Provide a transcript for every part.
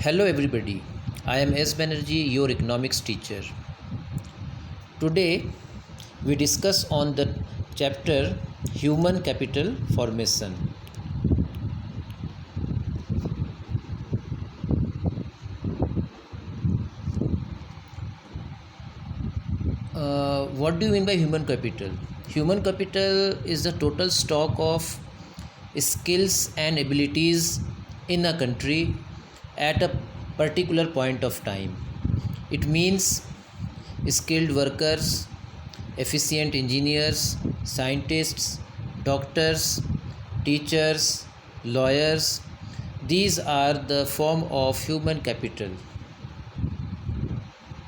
Hello everybody, I am S. Banerjee, your economics teacher. Today we discuss on the chapter Human Capital Formation. What do you mean by human capital? Human capital is the total stock of skills and abilities in a country at a particular point of time. It means skilled workers, efficient engineers, scientists, doctors, teachers, lawyers. These are the form of human capital.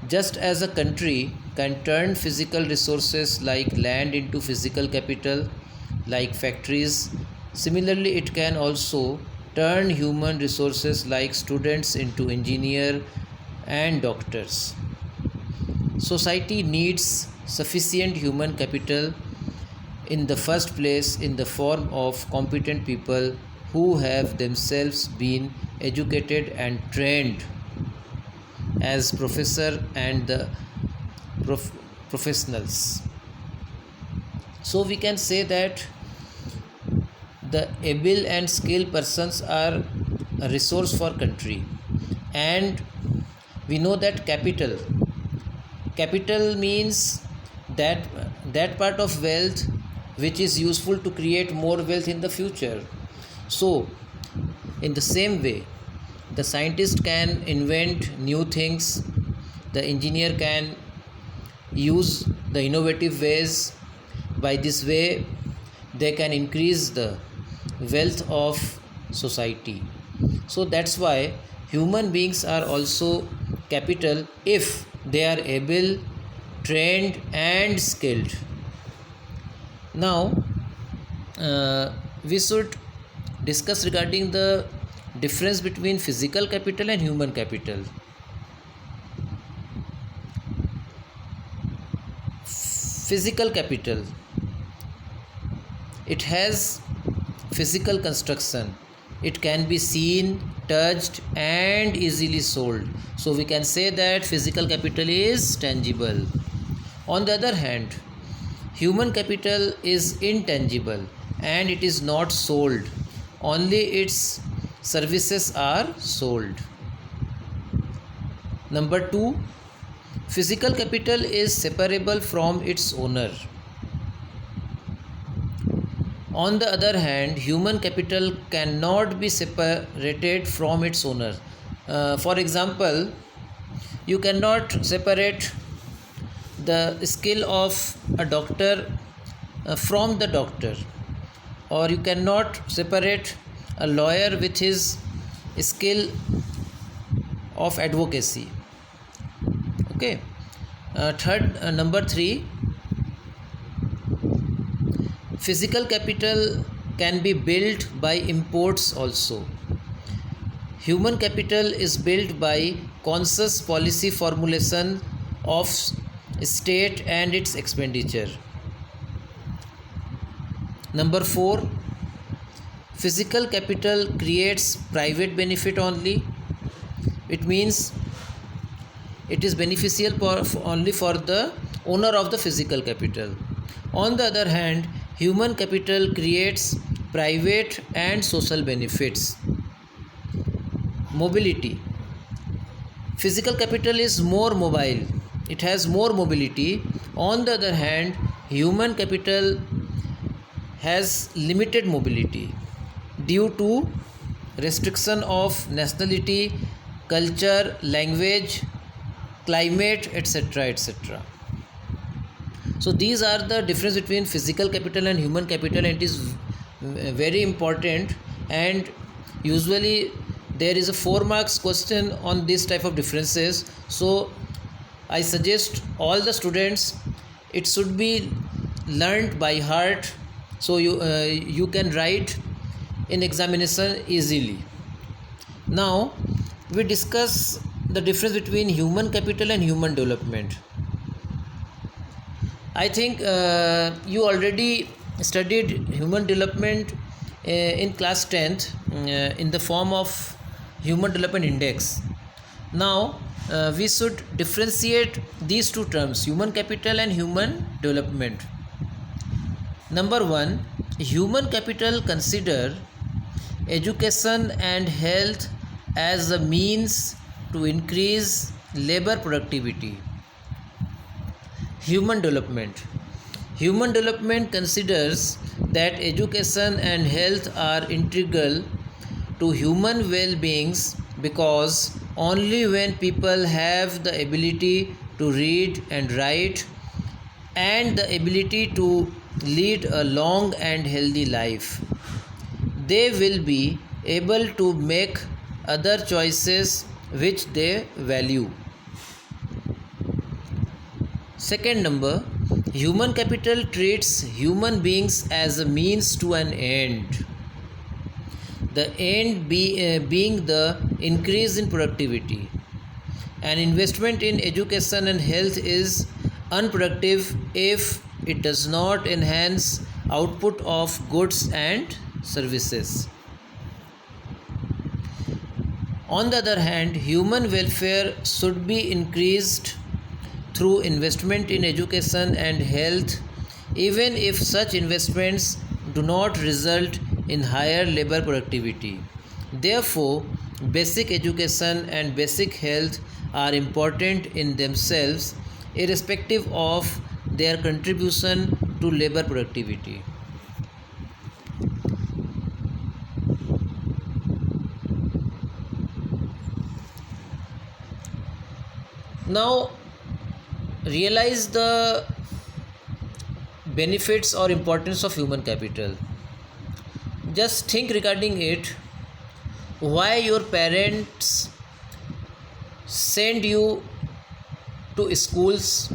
Just as a country can turn physical resources like land into physical capital, like factories, similarly, it can also turn human resources like students into engineers and doctors. Society needs sufficient human capital in the first place in the form of competent people who have themselves been educated and trained as professor and the professionals. So we can say that the able and skilled persons are a resource for country, and we know that capital means that part of wealth which is useful to create more wealth in the future. So in the same way, the scientist can invent new things, the engineer can use the innovative ways. By this way, they can increase the wealth of society. So that's why human beings are also capital if they are able, trained, and skilled. Now, we should discuss regarding the difference between physical capital and human capital. Physical capital, it has physical construction. It can be seen, touched, and easily sold. So we can say that physical capital is tangible. On the other hand, human capital is intangible and it is not sold. Only its services are sold. Number 2, physical capital is separable from its owner. On the other hand, human capital cannot be separated from its owner. For example, you cannot separate the skill of a doctor from the doctor, or you cannot separate a lawyer with his skill of advocacy. Okay. Number 3, physical capital can be built by imports also. Human capital is built by conscious policy formulation of state and its expenditure. Number 4, physical capital creates private benefit only. It means it is beneficial only for the owner of the physical capital. On the other hand, human capital creates private and social benefits. Mobility. Physical capital is more mobile. It has more mobility. On the other hand, human capital has limited mobility due to restriction of nationality, culture, language, climate, etc., etc. So these are the difference between physical capital and human capital, and it is very important, and usually there is a 4 marks question on this type of differences. So I suggest all the students, it should be learned by heart, so you can write in examination easily. Now we discuss the difference between human capital and human development. I think you already studied human development in class 10th in the form of Human Development Index. Now we should differentiate these two terms, human capital and human development. Number one, human capital consider education and health as a means to increase labor productivity. Human development. Human development considers that education and health are integral to human well-being, because only when people have the ability to read and write and the ability to lead a long and healthy life, they will be able to make other choices which they value. Second number, human capital treats human beings as a means to an end. The end being the increase in productivity. An investment in education and health is unproductive if it does not enhance output of goods and services. On the other hand, human welfare should be increased through investment in education and health, even if such investments do not result in higher labor productivity. Therefore, basic education and basic health are important in themselves, irrespective of their contribution to labor productivity. Now, realize the benefits or importance of human capital. Just think regarding it, why your parents send you to schools,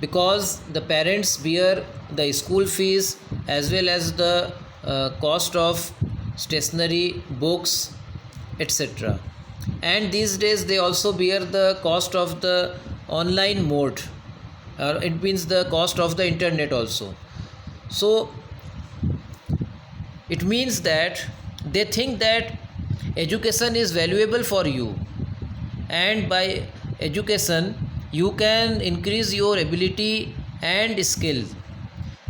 because the parents bear the school fees as well as the cost of stationery, books, etc. And these days they also bear the cost of the online mode, it means the cost of the internet also. So it means that they think that education is valuable for you, and by education you can increase your ability and skill,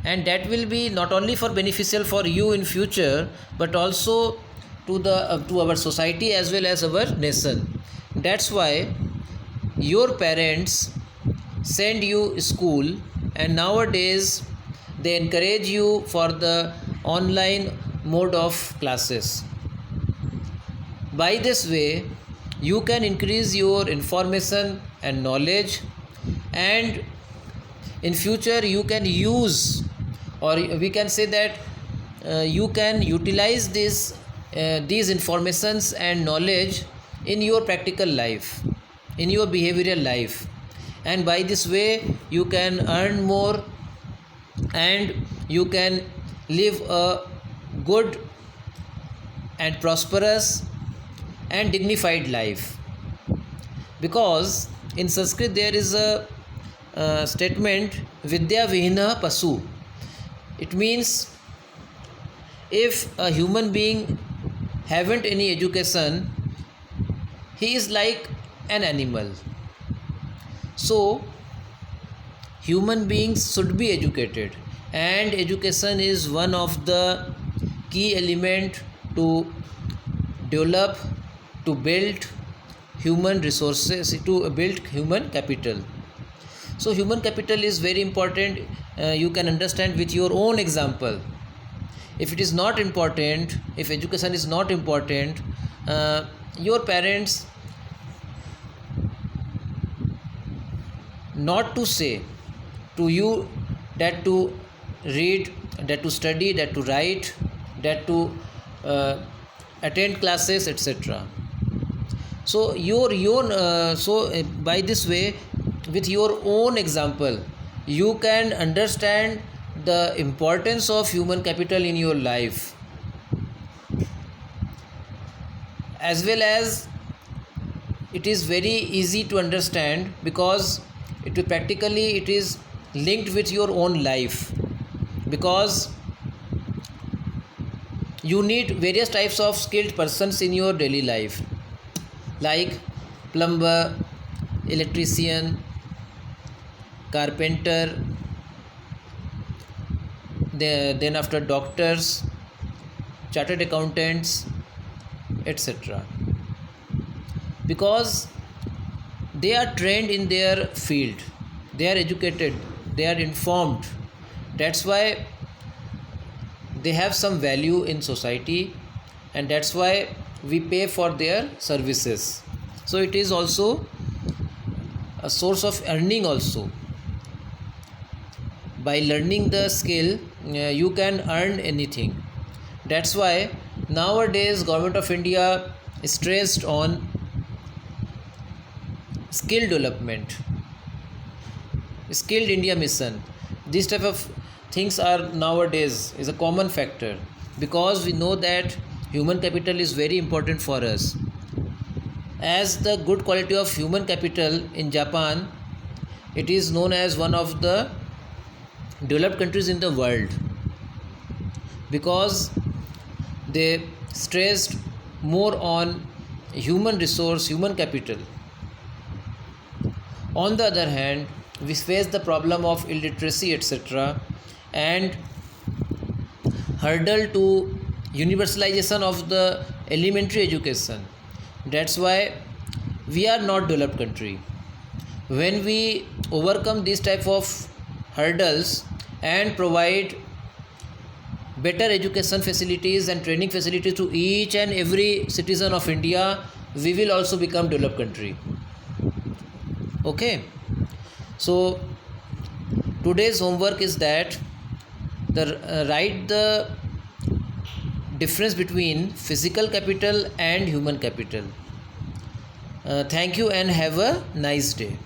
and that will be not only for beneficial for you in future, but also to our society as well as our nation. That's why your parents send you school, and nowadays they encourage you for the online mode of classes. By this way you can increase your information and knowledge, and in future you can use, or we can say that you can utilize these informations and knowledge in your practical life, in your behavioral life, and by this way you can earn more and you can live a good and prosperous and dignified life. Because in Sanskrit there is a statement, Vidya Vihina Pasu. It means if a human being haven't any education, he is like an animal. So human beings should be educated, and education is one of the key element to develop, to build human resources, to build human capital. So human capital is very important. You can understand with your own example. If it is not important, if education is not important, your parents not to say to you that to read, that to study, that to write, that to attend classes, etc. So by this way, with your own example, you can understand the importance of human capital in your life, as well as it is very easy to understand, because it is linked with your own life. Because you need various types of skilled persons in your daily life, like plumber, electrician, carpenter, then after doctors, chartered accountants, etc. Because they are trained in their field, they are educated, they are informed. That's why they have some value in society, and that's why we pay for their services. So it is also a source of earning also. By learning the skill, you can earn anything. That's why nowadays government of India is stressed on skill development, skilled India mission. These type of things are nowadays is a common factor, because we know that human capital is very important for us. As the good quality of human capital in Japan, it is known as one of the developed countries in the world, because they stressed more on human resource, human capital. On the other hand, we face the problem of illiteracy, etc., and hurdle to universalization of the elementary education. That's why we are not developed country. When we overcome these type of hurdles and provide better education facilities and training facilities to each and every citizen of India, we will also become developed country. Okay, so today's homework is that write the difference between physical capital and human capital. Thank you and have a nice day.